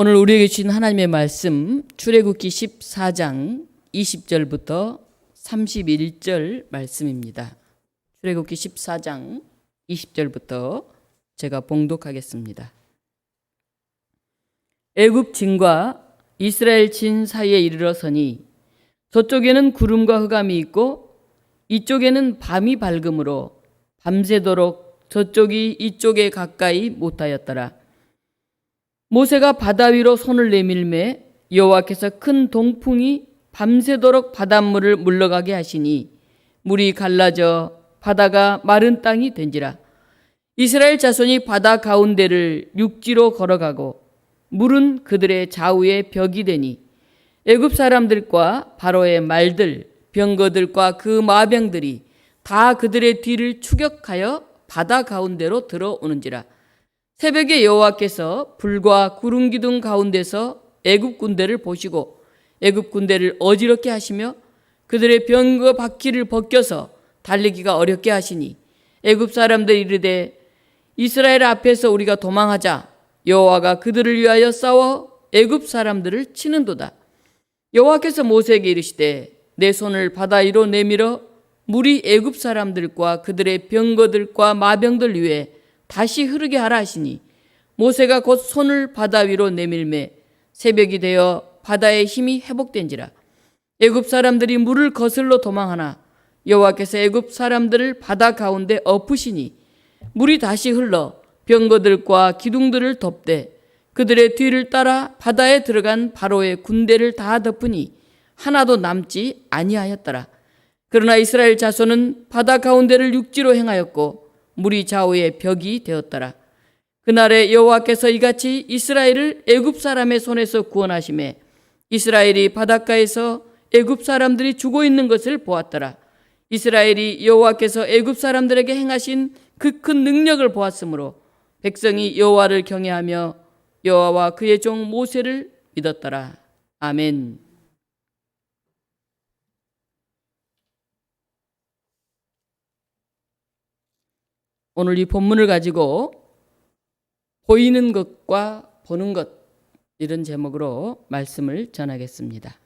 오늘 우리에게 주신 하나님의 말씀 출애굽기 14장 20절부터 31절 말씀입니다. 출애굽기 14장 20절부터 제가 봉독하겠습니다. 애굽 진과 이스라엘 진 사이에 이르러서니 저쪽에는 구름과 흑암이 있고 이쪽에는 밤이 밝음으로 밤새도록 저쪽이 이쪽에 가까이 못하였더라. 모세가 바다 위로 손을 내밀매 여호와께서 큰 동풍이 밤새도록 바닷물을 물러가게 하시니 물이 갈라져 바다가 마른 땅이 된지라. 이스라엘 자손이 바다 가운데를 육지로 걸어가고 물은 그들의 좌우에 벽이 되니 애굽 사람들과 바로의 말들 병거들과 그 마병들이 다 그들의 뒤를 추격하여 바다 가운데로 들어오는지라. 새벽에 여호와께서 불과 구름 기둥 가운데서 애굽 군대를 보시고 애굽 군대를 어지럽게 하시며 그들의 병거 바퀴를 벗겨서 달리기가 어렵게 하시니 애굽 사람들이 이르되 이스라엘 앞에서 우리가 도망하자. 여호와가 그들을 위하여 싸워 애굽 사람들을 치는도다. 여호와께서 모세에게 이르시되 내 손을 바다 위로 내밀어 물이 애굽 사람들과 그들의 병거들과 마병들 위에 다시 흐르게 하라 하시니 모세가 곧 손을 바다 위로 내밀매 새벽이 되어 바다의 힘이 회복된지라. 애굽 사람들이 물을 거슬러 도망하나 여호와께서 애굽 사람들을 바다 가운데 엎으시니 물이 다시 흘러 병거들과 기둥들을 덮되 그들의 뒤를 따라 바다에 들어간 바로의 군대를 다 덮으니 하나도 남지 아니하였더라. 그러나 이스라엘 자손은 바다 가운데를 육지로 행하였고 물이 좌우에 벽이 되었더라. 그날에 여호와께서 이같이 이스라엘을 애굽 사람의 손에서 구원하시매 이스라엘이 바닷가에서 애굽 사람들이 죽어 있는 것을 보았더라. 이스라엘이 여호와께서 애굽 사람들에게 행하신 그 큰 능력을 보았으므로 백성이 여호와를 경외하며 여호와와 그의 종 모세를 믿었더라. 아멘. 오늘 이 본문을 가지고 보이는 것과 보는 것 이런 제목으로 말씀을 전하겠습니다.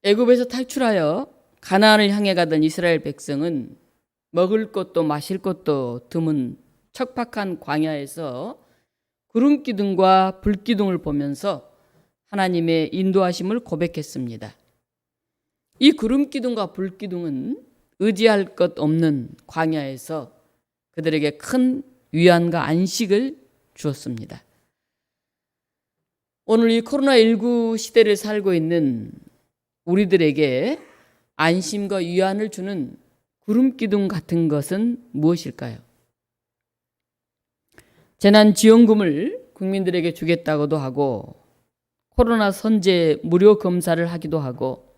애굽에서 탈출하여 가나안을 향해 가던 이스라엘 백성은 먹을 것도 마실 것도 드문 척박한 광야에서 구름기둥과 불기둥을 보면서 하나님의 인도하심을 고백했습니다. 이 구름기둥과 불기둥은 의지할 것 없는 광야에서 그들에게 큰 위안과 안식을 주었습니다. 오늘 이 코로나19 시대를 살고 있는 우리들에게 안심과 위안을 주는 구름기둥 같은 것은 무엇일까요? 재난지원금을 국민들에게 주겠다고도 하고 코로나 선제 무료 검사를 하기도 하고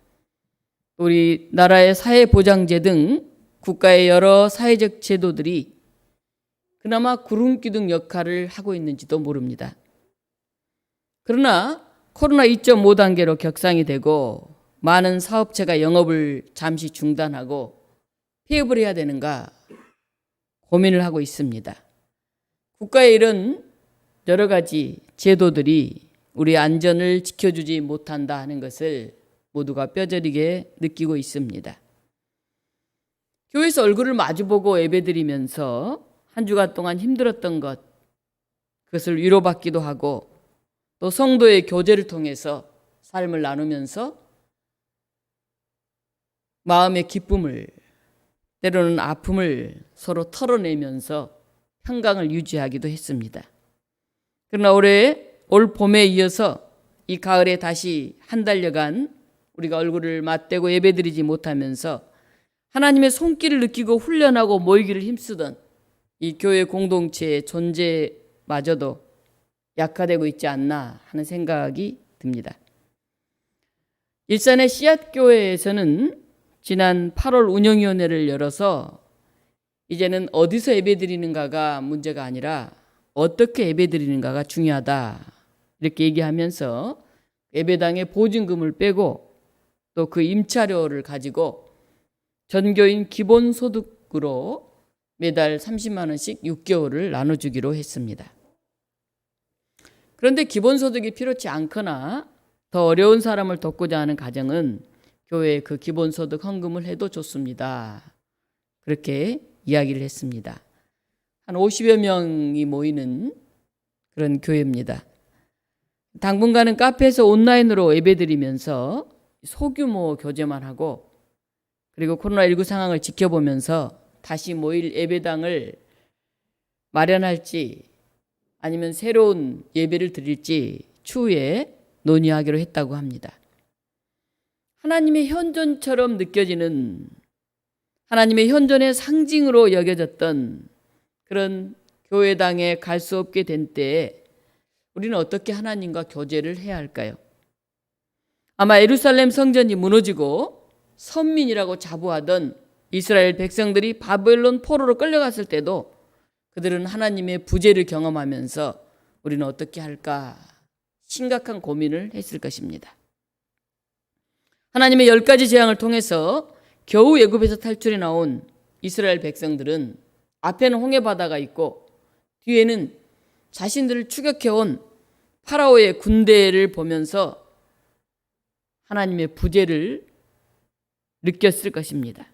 우리 나라의 사회보장제 등 국가의 여러 사회적 제도들이 그나마 구름기둥 역할을 하고 있는지도 모릅니다. 그러나 코로나 2.5 단계로 격상이 되고 많은 사업체가 영업을 잠시 중단하고 폐업을 해야 되는가 고민을 하고 있습니다. 국가의 이런 여러 가지 제도들이 우리 안전을 지켜주지 못한다 하는 것을 모두가 뼈저리게 느끼고 있습니다. 교회에서 얼굴을 마주보고 예배드리면서 한 주간 동안 힘들었던 것, 그것을 위로받기도 하고 또 성도의 교제를 통해서 삶을 나누면서 마음의 기쁨을 때로는 아픔을 서로 털어내면서 평강을 유지하기도 했습니다. 그러나 올 봄에 이어서 이 가을에 다시 한 달여간 우리가 얼굴을 맞대고 예배드리지 못하면서 하나님의 손길을 느끼고 훈련하고 모이기를 힘쓰던 이 교회 공동체의 존재마저도 약화되고 있지 않나 하는 생각이 듭니다. 일산의 씨앗교회에서는 지난 8월 운영위원회를 열어서 이제는 어디서 예배드리는가가 문제가 아니라 어떻게 예배드리는가가 중요하다 이렇게 얘기하면서 예배당의 보증금을 빼고 또 그 임차료를 가지고 전교인 기본소득으로 매달 30만 원씩 6개월을 나눠주기로 했습니다. 그런데 기본소득이 필요치 않거나 더 어려운 사람을 돕고자 하는 가정은 교회에 그 기본소득 헌금을 해도 좋습니다. 그렇게 이야기를 했습니다. 한 50여 명이 모이는 그런 교회입니다. 당분간은 카페에서 온라인으로 예배드리면서 소규모 교제만 하고, 그리고 코로나19 상황을 지켜보면서 다시 모일 예배당을 마련할지 아니면 새로운 예배를 드릴지 추후에 논의하기로 했다고 합니다. 하나님의 현존처럼 느껴지는, 하나님의 현존의 상징으로 여겨졌던 그런 교회당에 갈 수 없게 된 때에 우리는 어떻게 하나님과 교제를 해야 할까요? 아마 예루살렘 성전이 무너지고 선민이라고 자부하던 이스라엘 백성들이 바벨론 포로로 끌려갔을 때도 그들은 하나님의 부재를 경험하면서 우리는 어떻게 할까 심각한 고민을 했을 것입니다. 하나님의 10가지 재앙을 통해서 겨우 애굽에서 탈출해 나온 이스라엘 백성들은 앞에는 홍해바다가 있고 뒤에는 자신들을 추격해온 파라오의 군대를 보면서 하나님의 부재를 느꼈을 것입니다.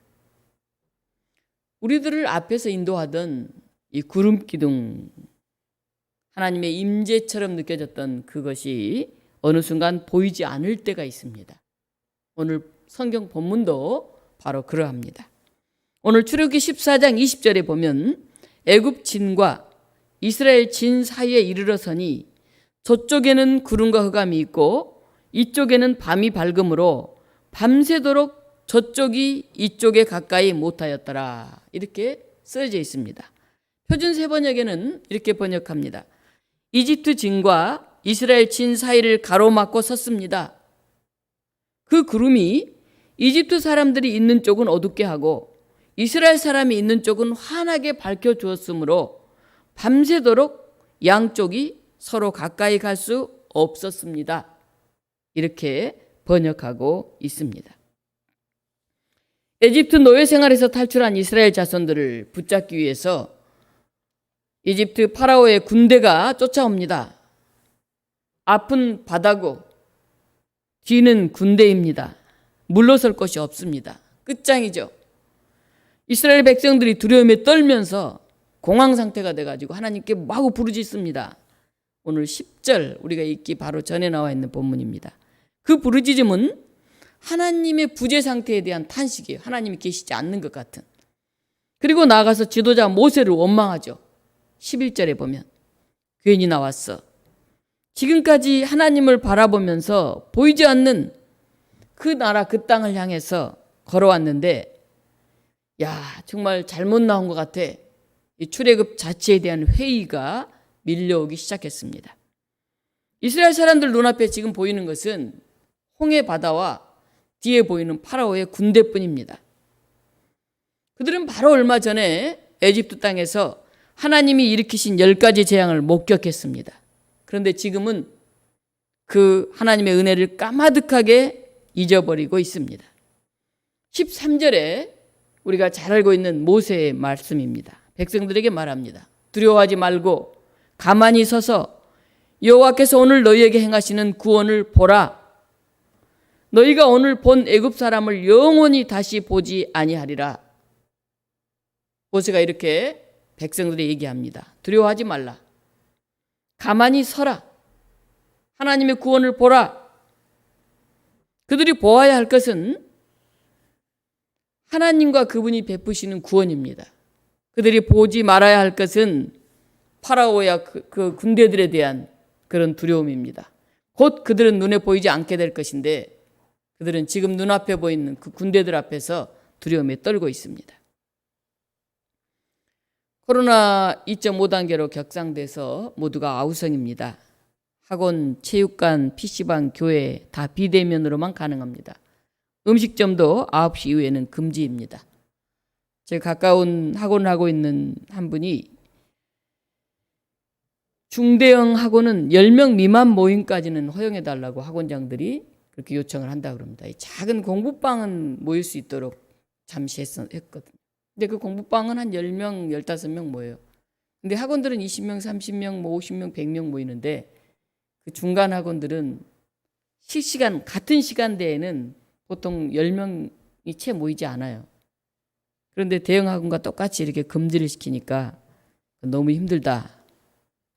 우리들을 앞에서 인도하던 이 구름 기둥, 하나님의 임재처럼 느껴졌던 그것이 어느 순간 보이지 않을 때가 있습니다. 오늘 성경 본문도 바로 그러합니다. 오늘 출애굽기 14장 20절에 보면 애굽 진과 이스라엘 진 사이에 이르러서니 저쪽에는 구름과 흑암이 있고 이쪽에는 밤이 밝음으로 밤새도록 저쪽이 이쪽에 가까이 못하였더라. 이렇게 쓰여져 있습니다. 표준 세번역에는 이렇게 번역합니다. 이집트 진과 이스라엘 진 사이를 가로막고 섰습니다. 그 구름이 이집트 사람들이 있는 쪽은 어둡게 하고 이스라엘 사람이 있는 쪽은 환하게 밝혀주었으므로 밤새도록 양쪽이 서로 가까이 갈 수 없었습니다. 이렇게 번역하고 있습니다. 이집트 노예 생활에서 탈출한 이스라엘 자손들을 붙잡기 위해서 이집트 파라오의 군대가 쫓아옵니다. 앞은 바다고 뒤는 군대입니다. 물러설 곳이 없습니다. 끝장이죠. 이스라엘 백성들이 두려움에 떨면서 공황 상태가 돼가지고 하나님께 마구 부르짖습니다. 오늘 10절 우리가 읽기 바로 전에 나와 있는 본문입니다. 그 부르짖음은 하나님의 부재 상태에 대한 탄식이에요. 하나님이 계시지 않는 것 같은. 그리고 나아가서 지도자 모세를 원망하죠. 11절에 보면 괜히 나왔어. 지금까지 하나님을 바라보면서 보이지 않는 그 나라 그 땅을 향해서 걸어왔는데 야 정말 잘못 나온 것 같아. 이 출애굽 자체에 대한 회의가 밀려오기 시작했습니다. 이스라엘 사람들 눈앞에 지금 보이는 것은 홍해 바다와 뒤에 보이는 파라오의 군대뿐입니다. 그들은 바로 얼마 전에 에집트 땅에서 하나님이 일으키신 10가지 재앙을 목격했습니다. 그런데 지금은 그 하나님의 은혜를 까마득하게 잊어버리고 있습니다. 13절에 우리가 잘 알고 있는 모세의 말씀입니다. 백성들에게 말합니다. 두려워하지 말고 가만히 서서 여호와께서 오늘 너희에게 행하시는 구원을 보라. 너희가 오늘 본 애굽 사람을 영원히 다시 보지 아니하리라. 모세가 이렇게 백성들에게 얘기합니다. 두려워하지 말라. 가만히 서라. 하나님의 구원을 보라. 그들이 보아야 할 것은 하나님과 그분이 베푸시는 구원입니다. 그들이 보지 말아야 할 것은 파라오야 그 군대들에 대한 그런 두려움입니다. 곧 그들은 눈에 보이지 않게 될 것인데 그들은 지금 눈앞에 보이는 그 군대들 앞에서 두려움에 떨고 있습니다. 코로나 2.5 단계로 격상돼서 모두가 아우성입니다. 학원, 체육관, PC방, 교회 다 비대면으로만 가능합니다. 음식점도 9시 이후에는 금지입니다. 제가 가까운 학원을 하고 있는 한 분이 중대형 학원은 10명 미만 모임까지는 허용해달라고 학원장들이 그렇게 요청을 한다고 합니다. 이 작은 공부방은 모일 수 있도록 잠시 했거든요. 근데 그 공부방은 한 10명, 15명 모여요. 근데 학원들은 20명, 30명, 50명, 100명 모이는데 그 중간 학원들은 실시간 같은 시간대에는 보통 10명이 채 모이지 않아요. 그런데 대형 학원과 똑같이 이렇게 금지를 시키니까 너무 힘들다.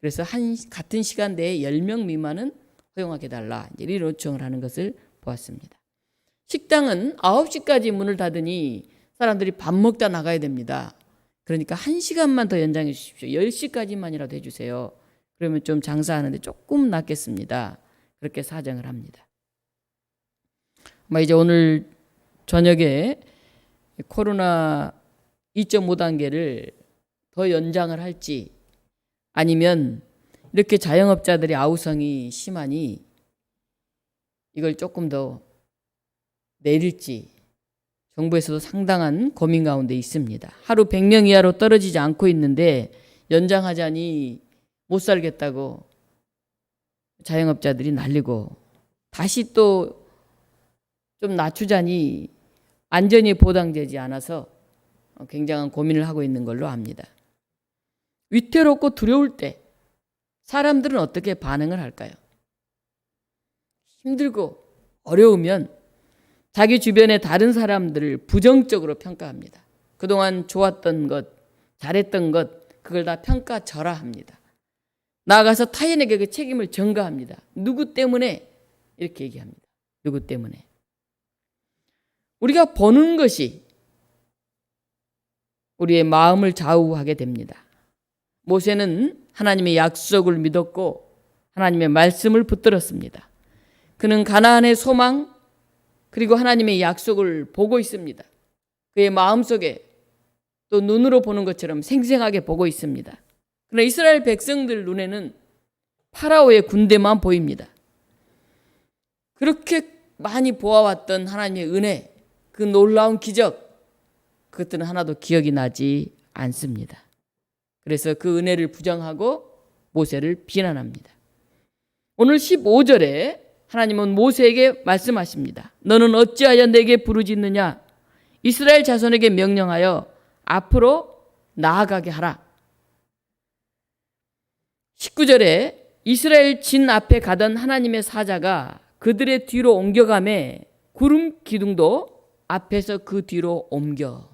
그래서 같은 시간대에 10명 미만은 허용하게 달라. 이런 요청을 하는 것을 보았습니다. 식당은 9시까지 문을 닫으니 사람들이 밥 먹다 나가야 됩니다. 그러니까 1시간만 더 연장해 주십시오. 10시까지만이라도 해주세요. 그러면 좀 장사하는데 조금 낫겠습니다. 그렇게 사정을 합니다. 이제 오늘 저녁에 코로나 2.5단계를 더 연장을 할지 아니면 이렇게 자영업자들이 아우성이 심하니 이걸 조금 더 내릴지 정부에서도 상당한 고민 가운데 있습니다. 하루 100명 이하로 떨어지지 않고 있는데 연장하자니 못 살겠다고 자영업자들이 난리고 다시 또 좀 낮추자니 안전이 보장되지 않아서 굉장한 고민을 하고 있는 걸로 압니다. 위태롭고 두려울 때 사람들은 어떻게 반응을 할까요? 힘들고 어려우면 자기 주변의 다른 사람들을 부정적으로 평가합니다. 그동안 좋았던 것, 잘했던 것, 그걸 다 평가절하합니다. 나아가서 타인에게 그 책임을 전가합니다. 누구 때문에? 이렇게 얘기합니다. 누구 때문에? 우리가 보는 것이 우리의 마음을 좌우하게 됩니다. 모세는 하나님의 약속을 믿었고 하나님의 말씀을 붙들었습니다. 그는 가나안의 소망 그리고 하나님의 약속을 보고 있습니다. 그의 마음속에 또 눈으로 보는 것처럼 생생하게 보고 있습니다. 그러나 이스라엘 백성들 눈에는 파라오의 군대만 보입니다. 그렇게 많이 보아왔던 하나님의 은혜, 그 놀라운 기적, 그것들은 하나도 기억이 나지 않습니다. 그래서 그 은혜를 부정하고 모세를 비난합니다. 오늘 15절에 하나님은 모세에게 말씀하십니다. 너는 어찌하여 내게 부르짖느냐? 이스라엘 자손에게 명령하여 앞으로 나아가게 하라. 19절에 이스라엘 진 앞에 가던 하나님의 사자가 그들의 뒤로 옮겨가매 구름 기둥도 앞에서 그 뒤로 옮겨.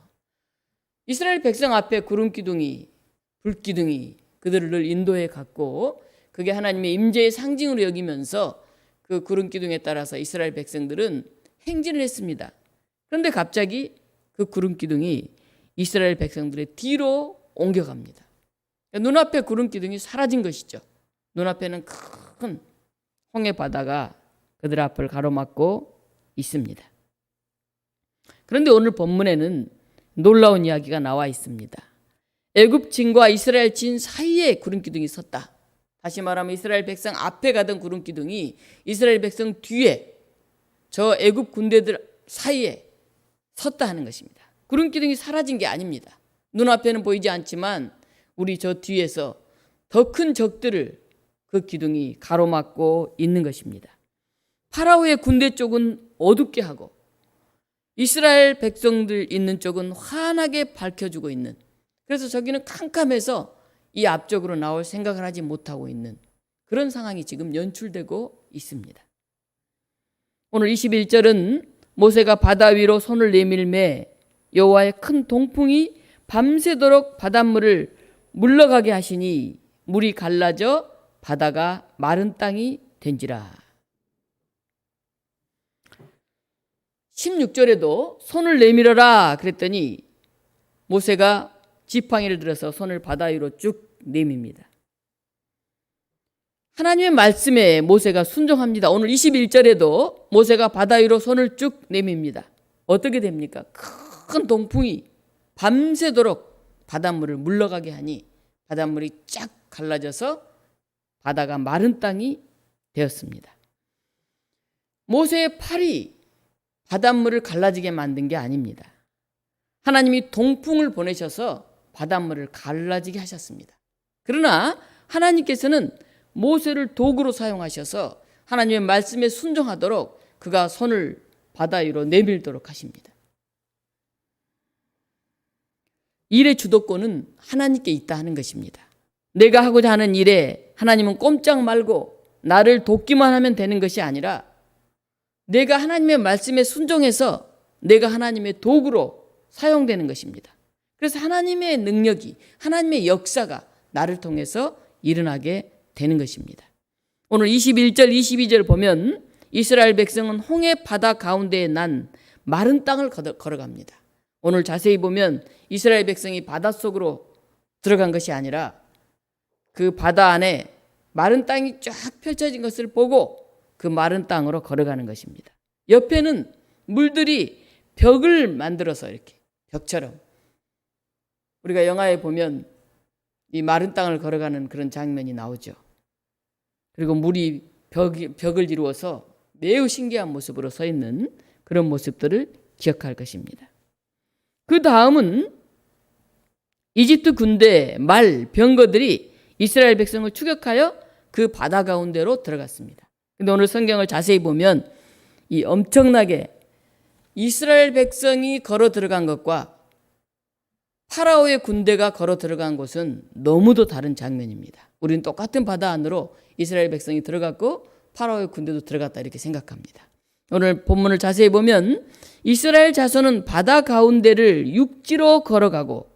이스라엘 백성 앞에 구름 기둥이, 불기둥이 그들을 인도해 갔고 그게 하나님의 임재의 상징으로 여기면서 그 구름 기둥에 따라서 이스라엘 백성들은 행진을 했습니다. 그런데 갑자기 그 구름 기둥이 이스라엘 백성들의 뒤로 옮겨갑니다. 눈앞에 구름 기둥이 사라진 것이죠. 눈앞에는 큰 홍해 바다가 그들 앞을 가로막고 있습니다. 그런데 오늘 본문에는 놀라운 이야기가 나와 있습니다. 애굽 진과 이스라엘 진 사이에 구름 기둥이 섰다. 다시 말하면 이스라엘 백성 앞에 가던 구름 기둥이 이스라엘 백성 뒤에 저 애굽 군대들 사이에 섰다 하는 것입니다. 구름 기둥이 사라진 게 아닙니다. 눈앞에는 보이지 않지만 우리 저 뒤에서 더 큰 적들을 그 기둥이 가로막고 있는 것입니다. 파라오의 군대 쪽은 어둡게 하고 이스라엘 백성들 있는 쪽은 환하게 밝혀주고 있는, 그래서 저기는 캄캄해서 이 앞쪽으로 나올 생각을 하지 못하고 있는 그런 상황이 지금 연출되고 있습니다. 오늘 21절은 모세가 바다 위로 손을 내밀매 여호와의 큰 동풍이 밤새도록 바닷물을 물러가게 하시니 물이 갈라져 바다가 마른 땅이 된지라. 16절에도 손을 내밀어라 그랬더니 모세가 지팡이를 들어서 손을 바다 위로 쭉 내밉니다. 하나님의 말씀에 모세가 순종합니다. 오늘 21절에도 모세가 바다 위로 손을 쭉 내밉니다. 어떻게 됩니까? 큰 동풍이 밤새도록 바닷물을 물러가게 하니 바닷물이 쫙 갈라져서 바다가 마른 땅이 되었습니다. 모세의 팔이 바닷물을 갈라지게 만든 게 아닙니다. 하나님이 동풍을 보내셔서 바닷물을 갈라지게 하셨습니다. 그러나 하나님께서는 모세를 도구로 사용하셔서 하나님의 말씀에 순종하도록 그가 손을 바다 위로 내밀도록 하십니다. 일의 주도권은 하나님께 있다 하는 것입니다. 내가 하고자 하는 일에 하나님은 꼼짝 말고 나를 돕기만 하면 되는 것이 아니라 내가 하나님의 말씀에 순종해서 내가 하나님의 도구로 사용되는 것입니다. 그래서 하나님의 능력이, 하나님의 역사가 나를 통해서 일어나게 되는 것입니다. 오늘 21절, 22절 보면 이스라엘 백성은 홍해 바다 가운데에 난 마른 땅을 걸어갑니다. 오늘 자세히 보면 이스라엘 백성이 바닷속으로 들어간 것이 아니라 그 바다 안에 마른 땅이 쫙 펼쳐진 것을 보고 그 마른 땅으로 걸어가는 것입니다. 옆에는 물들이 벽을 만들어서 이렇게 벽처럼, 우리가 영화에 보면 이 마른 땅을 걸어가는 그런 장면이 나오죠. 그리고 물이 벽을 이루어서 매우 신기한 모습으로 서 있는 그런 모습들을 기억할 것입니다. 그 다음은 이집트 군대 말 병거들이 이스라엘 백성을 추격하여 그 바다 가운데로 들어갔습니다. 근데 오늘 성경을 자세히 보면 이 엄청나게 이스라엘 백성이 걸어 들어간 것과 파라오의 군대가 걸어 들어간 곳은 너무도 다른 장면입니다. 우리는 똑같은 바다 안으로 이스라엘 백성이 들어갔고 파라오의 군대도 들어갔다 이렇게 생각합니다. 오늘 본문을 자세히 보면 이스라엘 자손은 바다 가운데를 육지로 걸어가고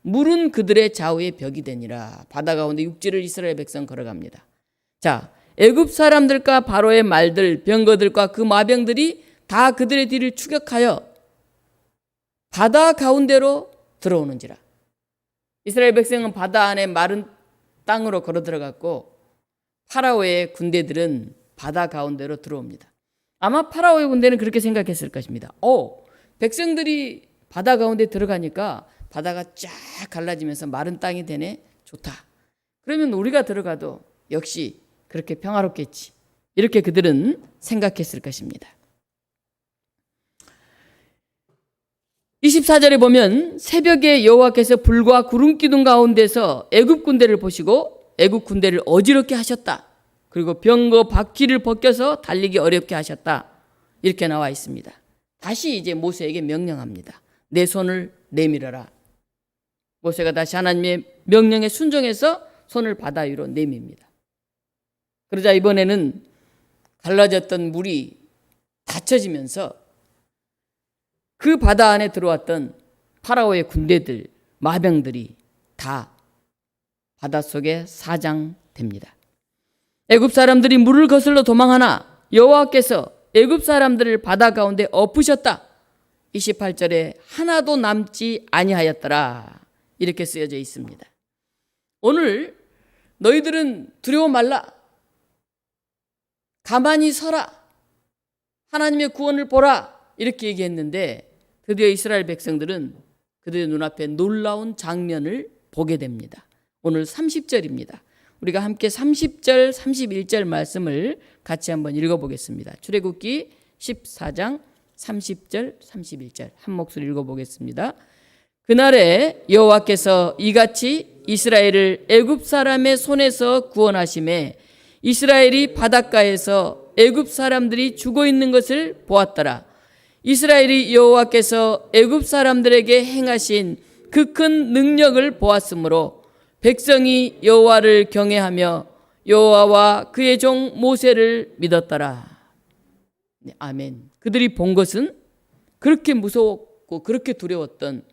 물은 그들의 좌우에 벽이 되니라. 바다 가운데 육지를 이스라엘 백성 걸어갑니다. 자, 애굽 사람들과 바로의 말들, 병거들과 그 마병들이 다 그들의 뒤를 추격하여 바다 가운데로 들어오는지라. 이스라엘 백성은 바다 안에 마른 땅으로 걸어 들어갔고 파라오의 군대들은 바다 가운데로 들어옵니다. 아마 파라오의 군대는 그렇게 생각했을 것입니다. 백성들이 바다 가운데 들어가니까 바다가 쫙 갈라지면서 마른 땅이 되네. 좋다. 그러면 우리가 들어가도 역시 그렇게 평화롭겠지. 이렇게 그들은 생각했을 것입니다. 24절에 보면 새벽에 여호와께서 불과 구름 기둥 가운데서 애굽 군대를 보시고 애굽 군대를 어지럽게 하셨다. 그리고 병거 바퀴를 벗겨서 달리기 어렵게 하셨다. 이렇게 나와 있습니다. 다시 이제 모세에게 명령합니다. 내 손을 내밀어라. 모세가 다시 하나님의 명령에 순종해서 손을 바다 위로 내밉니다. 그러자 이번에는 갈라졌던 물이 닫혀지면서 그 바다 안에 들어왔던 파라오의 군대들, 마병들이 다 바닷속에 사장됩니다. 애굽 사람들이 물을 거슬러 도망하나 여호와께서 애굽 사람들을 바다 가운데 엎으셨다. 28절에 하나도 남지 아니하였더라. 이렇게 쓰여져 있습니다. 오늘 너희들은 두려워 말라. 가만히 서라. 하나님의 구원을 보라. 이렇게 얘기했는데 드디어 이스라엘 백성들은 그들의 눈앞에 놀라운 장면을 보게 됩니다. 오늘 30절입니다. 우리가 함께 30절, 31절 말씀을 같이 한번 읽어보겠습니다. 출애굽기 14장 30절, 31절 한 목소리 읽어보겠습니다. 그날에 여호와께서 이같이 이스라엘을 애굽 사람의 손에서 구원하심에 이스라엘이 바닷가에서 애굽 사람들이 죽어 있는 것을 보았더라. 이스라엘이 여호와께서 애굽 사람들에게 행하신 그 큰 능력을 보았으므로 백성이 여호와를 경외하며 여호와와 그의 종 모세를 믿었더라. 네, 아멘. 그들이 본 것은 그렇게 무서웠고 그렇게 두려웠던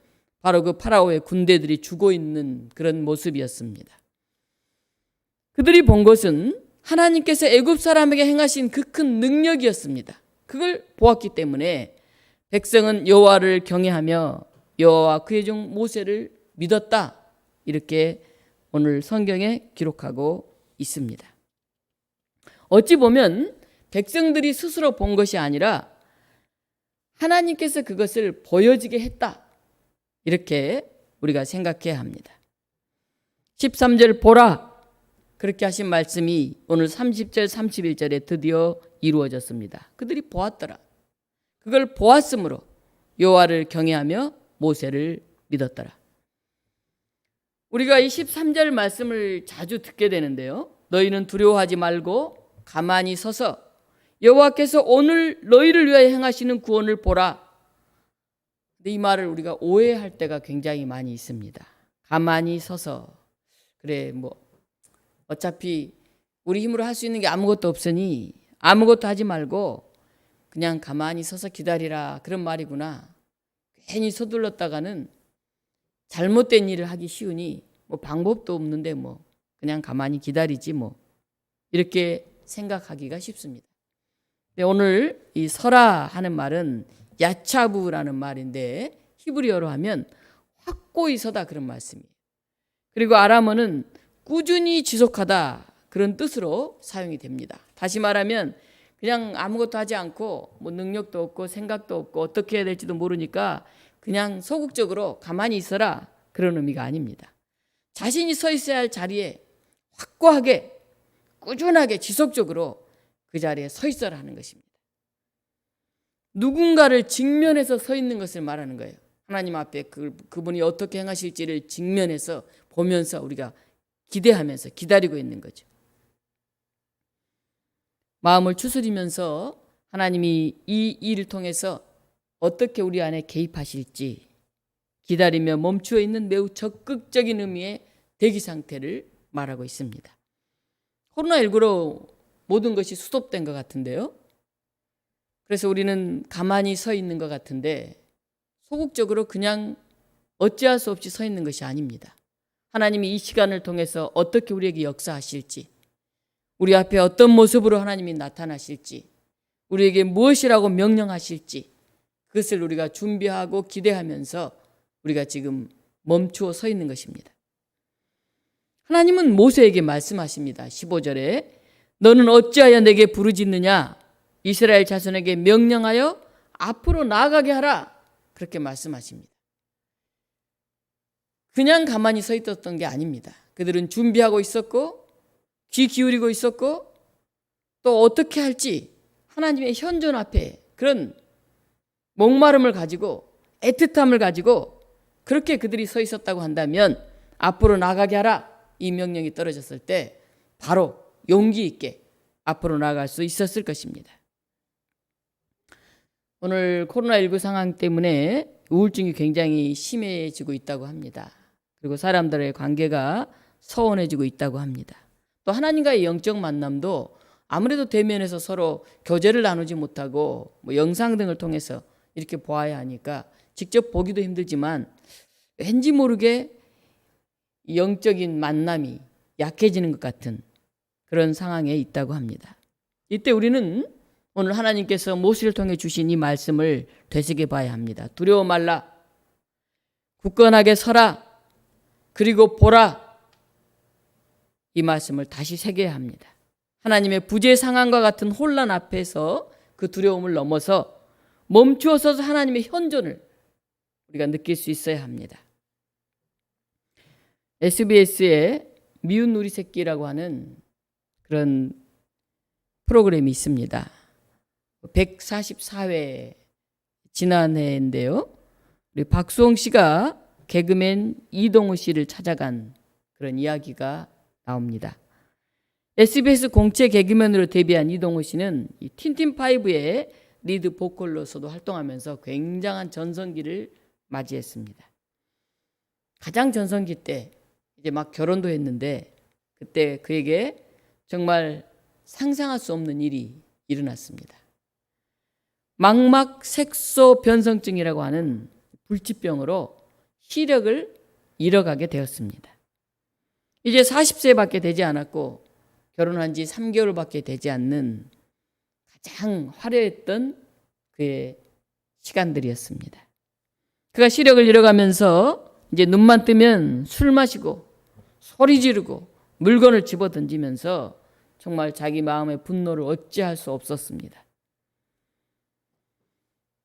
바로 그 파라오의 군대들이 죽어 있는 그런 모습이었습니다. 그들이 본 것은 하나님께서 애굽 사람에게 행하신 그 큰 능력이었습니다. 그걸 보았기 때문에 백성은 여호와를 경외하며 여호와와 그의 종 모세를 믿었다. 이렇게 오늘 성경에 기록하고 있습니다. 어찌 보면 백성들이 스스로 본 것이 아니라 하나님께서 그것을 보여지게 했다. 이렇게 우리가 생각해야 합니다. 13절 보라. 그렇게 하신 말씀이 오늘 30절 31절에 드디어 이루어졌습니다. 그들이 보았더라. 그걸 보았으므로 여호와를 경외하며 모세를 믿었더라. 우리가 이 13절 말씀을 자주 듣게 되는데요. 너희는 두려워하지 말고 가만히 서서 여호와께서 오늘 너희를 위하여 행하시는 구원을 보라. 근데 이 말을 우리가 오해할 때가 굉장히 많이 있습니다. 가만히 서서 그래 어차피 우리 힘으로 할 수 있는 게 아무것도 없으니 아무것도 하지 말고 그냥 가만히 서서 기다리라, 그런 말이구나. 괜히 서둘렀다가는 잘못된 일을 하기 쉬우니 뭐 방법도 없는데 뭐 그냥 가만히 기다리지 뭐, 이렇게 생각하기가 쉽습니다. 근데 오늘 이 서라 하는 말은 야차부라는 말인데 히브리어로 하면 확고히 서다, 그런 말씀이에요. 그리고 아람어는 꾸준히 지속하다, 그런 뜻으로 사용이 됩니다. 다시 말하면 그냥 아무것도 하지 않고 뭐 능력도 없고 생각도 없고 어떻게 해야 될지도 모르니까 그냥 소극적으로 가만히 있어라, 그런 의미가 아닙니다. 자신이 서 있어야 할 자리에 확고하게 꾸준하게 지속적으로 그 자리에 서 있어라 하는 것입니다. 누군가를 직면해서 서 있는 것을 말하는 거예요. 하나님 앞에 그분이 어떻게 행하실지를 직면해서 보면서 우리가 기대하면서 기다리고 있는 거죠. 마음을 추스리면서 하나님이 이 일을 통해서 어떻게 우리 안에 개입하실지 기다리며 멈추어 있는 매우 적극적인 의미의 대기 상태를 말하고 있습니다. 코로나19로 모든 것이 수습된 것 같은데요. 그래서 우리는 가만히 서 있는 것 같은데 소극적으로 그냥 어찌할 수 없이 서 있는 것이 아닙니다. 하나님이 이 시간을 통해서 어떻게 우리에게 역사하실지, 우리 앞에 어떤 모습으로 하나님이 나타나실지, 우리에게 무엇이라고 명령하실지, 그것을 우리가 준비하고 기대하면서 우리가 지금 멈추어 서 있는 것입니다. 하나님은 모세에게 말씀하십니다. 15절에 너는 어찌하여 내게 부르짖느냐, 이스라엘 자손에게 명령하여 앞으로 나아가게 하라, 그렇게 말씀하십니다. 그냥 가만히 서 있었던 게 아닙니다. 그들은 준비하고 있었고 귀 기울이고 있었고 또 어떻게 할지 하나님의 현존 앞에 그런 목마름을 가지고 애틋함을 가지고 그렇게 그들이 서 있었다고 한다면 앞으로 나가게 하라, 이 명령이 떨어졌을 때 바로 용기 있게 앞으로 나아갈 수 있었을 것입니다. 오늘 코로나19 상황 때문에 우울증이 굉장히 심해지고 있다고 합니다. 그리고 사람들의 관계가 서운해지고 있다고 합니다. 또 하나님과의 영적 만남도 아무래도 대면에서 서로 교제를 나누지 못하고 뭐 영상 등을 통해서 이렇게 보아야 하니까 직접 보기도 힘들지만 왠지 모르게 영적인 만남이 약해지는 것 같은 그런 상황에 있다고 합니다. 이때 우리는 오늘 하나님께서 모세를 통해 주신 이 말씀을 되새겨 봐야 합니다. 두려워 말라, 굳건하게 서라, 그리고 보라, 이 말씀을 다시 새겨야 합니다. 하나님의 부재 상황과 같은 혼란 앞에서 그 두려움을 넘어서 멈추어 서서 하나님의 현존을 우리가 느낄 수 있어야 합니다. SBS에 미운 우리 새끼라고 하는 그런 프로그램이 있습니다. 144회 지난해인데요. 우리 박수홍 씨가 개그맨 이동우 씨를 찾아간 그런 이야기가 나옵니다. SBS 공채 개그맨으로 데뷔한 이동우 씨는 이 틴틴파이브의 리드 보컬로서도 활동하면서 굉장한 전성기를 맞이했습니다. 가장 전성기 때 이제 막 결혼도 했는데 그때 그에게 정말 상상할 수 없는 일이 일어났습니다. 망막 색소 변성증이라고 하는 불치병으로 시력을 잃어가게 되었습니다. 이제 40세밖에 되지 않았고 결혼한 지 3개월밖에 되지 않는 가장 화려했던 그의 시간들이었습니다. 그가 시력을 잃어가면서 이제 눈만 뜨면 술 마시고 소리 지르고 물건을 집어던지면서 정말 자기 마음의 분노를 어찌할 수 없었습니다.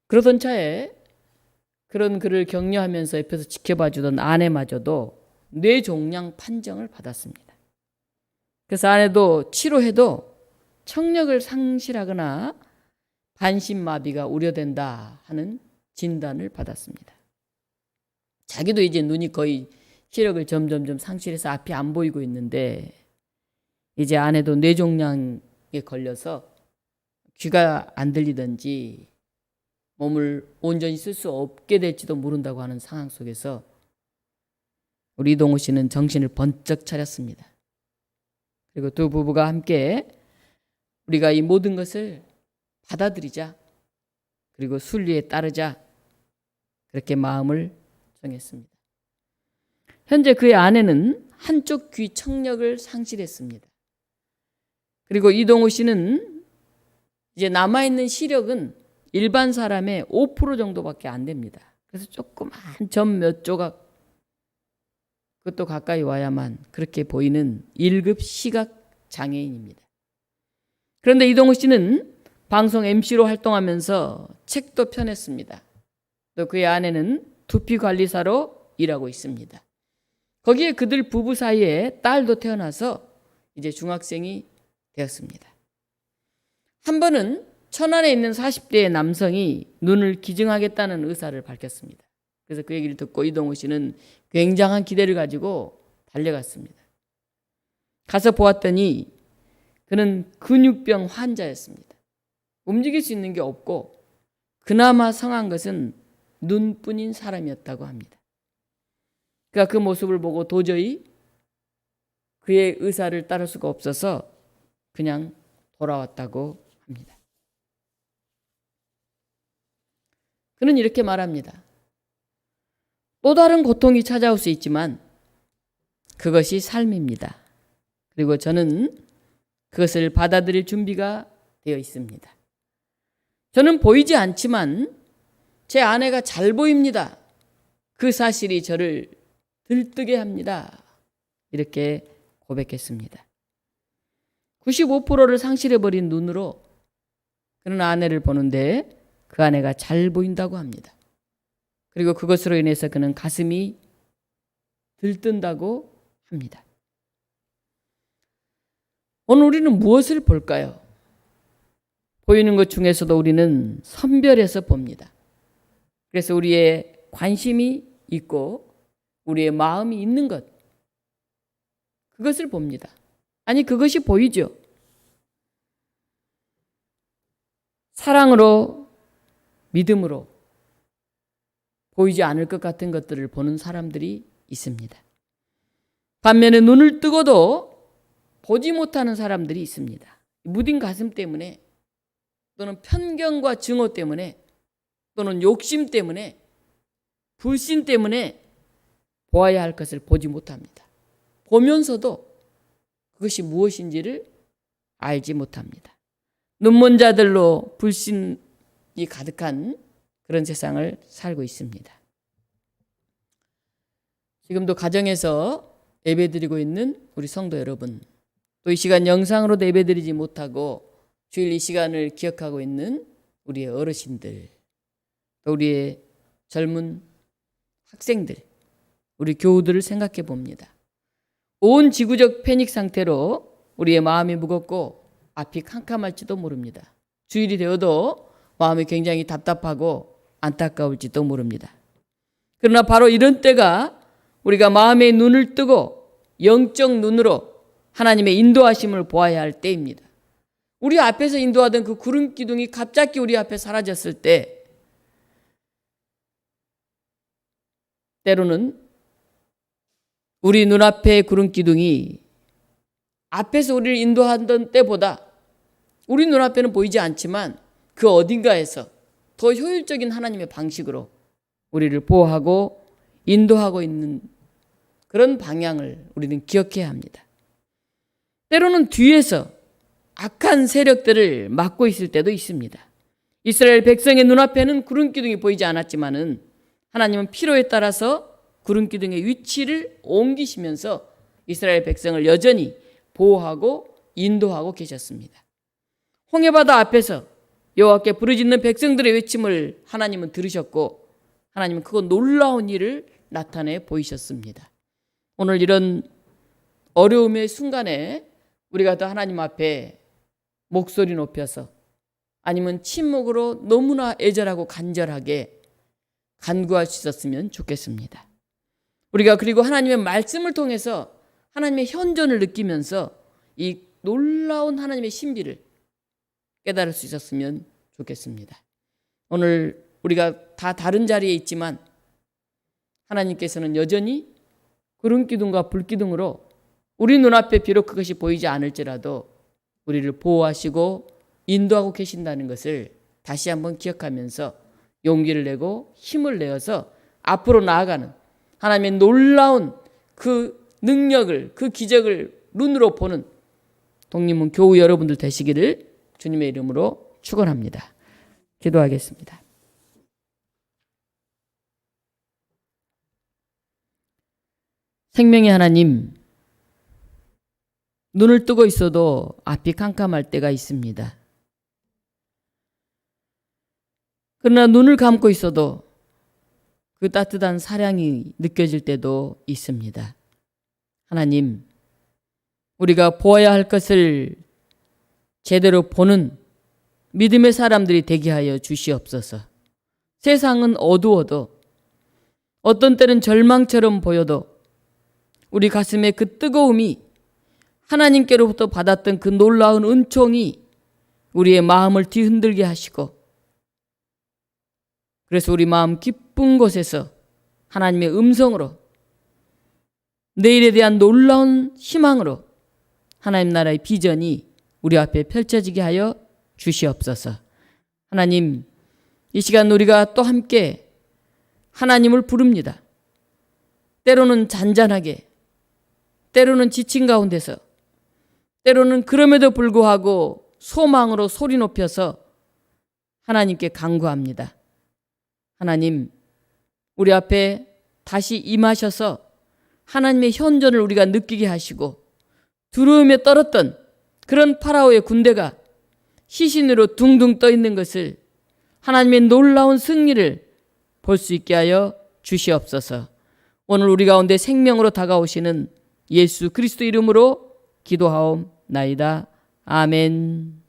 그러던 차에 그런 그를 격려하면서 옆에서 지켜봐주던 아내마저도 뇌종양 판정을 받았습니다. 그래서 아내도 치료해도 청력을 상실하거나 반신마비가 우려된다 하는 진단을 받았습니다. 자기도 이제 눈이 거의 시력을 점점점 상실해서 앞이 안 보이고 있는데 이제 아내도 뇌종양에 걸려서 귀가 안 들리든지 몸을 온전히 쓸 수 없게 될지도 모른다고 하는 상황 속에서 우리 이동우 씨는 정신을 번쩍 차렸습니다. 그리고 두 부부가 함께 우리가 이 모든 것을 받아들이자. 그리고 순리에 따르자. 그렇게 마음을 정했습니다. 현재 그의 아내는 한쪽 귀 청력을 상실했습니다. 그리고 이동우 씨는 이제 남아있는 시력은 일반 사람의 5% 정도밖에 안 됩니다. 그래서 조그만 점 몇 조각, 그것도 가까이 와야만 그렇게 보이는 1급 시각 장애인입니다. 그런데 이동우 씨는 방송 MC로 활동하면서 책도 펴냈습니다. 또 그의 아내는 두피 관리사로 일하고 있습니다. 거기에 그들 부부 사이에 딸도 태어나서 이제 중학생이 되었습니다. 한 번은 천안에 있는 40대의 남성이 눈을 기증하겠다는 의사를 밝혔습니다. 그래서 그 얘기를 듣고 이동우 씨는 굉장한 기대를 가지고 달려갔습니다. 가서 보았더니 그는 근육병 환자였습니다. 움직일 수 있는 게 없고 그나마 성한 것은 눈뿐인 사람이었다고 합니다. 그가 그 모습을 보고 도저히 그의 의사를 따를 수가 없어서 그냥 돌아왔다고 합니다. 그는 이렇게 말합니다. 또 다른 고통이 찾아올 수 있지만 그것이 삶입니다. 그리고 저는 그것을 받아들일 준비가 되어 있습니다. 저는 보이지 않지만 제 아내가 잘 보입니다. 그 사실이 저를 들뜨게 합니다. 이렇게 고백했습니다. 95%를 상실해버린 눈으로 그는 아내를 보는데 그 아내가 잘 보인다고 합니다. 그리고 그것으로 인해서 그는 가슴이 들뜬다고 합니다. 오늘 우리는 무엇을 볼까요? 보이는 것 중에서도 우리는 선별해서 봅니다. 그래서 우리의 관심이 있고 우리의 마음이 있는 것, 그것을 봅니다. 아니, 그것이 보이죠. 사랑으로, 믿음으로 보이지 않을 것 같은 것들을 보는 사람들이 있습니다. 반면에 눈을 뜨고도 보지 못하는 사람들이 있습니다. 무딘 가슴 때문에 또는 편견과 증오 때문에 또는 욕심 때문에 불신 때문에 보아야 할 것을 보지 못합니다. 보면서도 그것이 무엇인지를 알지 못합니다. 눈먼 자들로 불신이 가득한 그런 세상을 살고 있습니다. 지금도 가정에서 예배드리고 있는 우리 성도 여러분, 또 이 시간 영상으로도 예배드리지 못하고 주일 이 시간을 기억하고 있는 우리의 어르신들, 또 우리의 젊은 학생들, 우리 교우들을 생각해 봅니다. 온 지구적 패닉 상태로 우리의 마음이 무겁고 앞이 캄캄할지도 모릅니다. 주일이 되어도 마음이 굉장히 답답하고 안타까울지도 모릅니다. 그러나 바로 이런 때가 우리가 마음의 눈을 뜨고 영적 눈으로 하나님의 인도하심을 보아야 할 때입니다. 우리 앞에서 인도하던 그 구름 기둥이 갑자기 우리 앞에 사라졌을 때 때로는 우리 눈앞의 구름 기둥이 앞에서 우리를 인도하던 때보다 우리 눈앞에는 보이지 않지만 그 어딘가에서 더 효율적인 하나님의 방식으로 우리를 보호하고 인도하고 있는 그런 방향을 우리는 기억해야 합니다. 때로는 뒤에서 악한 세력들을 막고 있을 때도 있습니다. 이스라엘 백성의 눈앞에는 구름 기둥이 보이지 않았지만은 하나님은 필요에 따라서 구름 기둥의 위치를 옮기시면서 이스라엘 백성을 여전히 보호하고 인도하고 계셨습니다. 홍해바다 앞에서 여호와께 부르짖는 백성들의 외침을 하나님은 들으셨고 하나님은 그 놀라운 일을 나타내 보이셨습니다. 오늘 이런 어려움의 순간에 우리가 더 하나님 앞에 목소리 높여서 아니면 침묵으로 너무나 애절하고 간절하게 간구할 수 있었으면 좋겠습니다. 우리가 그리고 하나님의 말씀을 통해서 하나님의 현존을 느끼면서 이 놀라운 하나님의 신비를 깨달을 수 있었으면 좋겠습니다. 오늘 우리가 다 다른 자리에 있지만 하나님께서는 여전히 구름 기둥과 불 기둥으로 우리 눈앞에 비록 그것이 보이지 않을지라도 우리를 보호하시고 인도하고 계신다는 것을 다시 한번 기억하면서 용기를 내고 힘을 내어서 앞으로 나아가는 하나님의 놀라운 그 능력을, 그 기적을 눈으로 보는 독립문 교우 여러분들 되시기를 주님의 이름으로 축원합니다. 기도하겠습니다. 생명의 하나님, 눈을 뜨고 있어도 앞이 캄캄할 때가 있습니다. 그러나 눈을 감고 있어도 그 따뜻한 사랑이 느껴질 때도 있습니다. 하나님, 우리가 보아야 할 것을 제대로 보는 믿음의 사람들이 되게 하여 주시옵소서. 세상은 어두워도 어떤 때는 절망처럼 보여도 우리 가슴에 그 뜨거움이 하나님께로부터 받았던 그 놀라운 은총이 우리의 마음을 뒤흔들게 하시고 그래서 우리 마음 깊은 곳에서 하나님의 음성으로 내일에 대한 놀라운 희망으로 하나님 나라의 비전이 우리 앞에 펼쳐지게 하여 주시옵소서. 하나님, 이 시간 우리가 또 함께 하나님을 부릅니다. 때로는 잔잔하게, 때로는 지친 가운데서, 때로는 그럼에도 불구하고 소망으로 소리 높여서 하나님께 간구합니다. 하나님, 우리 앞에 다시 임하셔서 하나님의 현존을 우리가 느끼게 하시고 두려움에 떨었던 그런 파라오의 군대가 시신으로 둥둥 떠 있는 것을 하나님의 놀라운 승리를 볼 수 있게 하여 주시옵소서. 오늘 우리 가운데 생명으로 다가오시는 예수 그리스도 이름으로 기도하옵나이다. 아멘.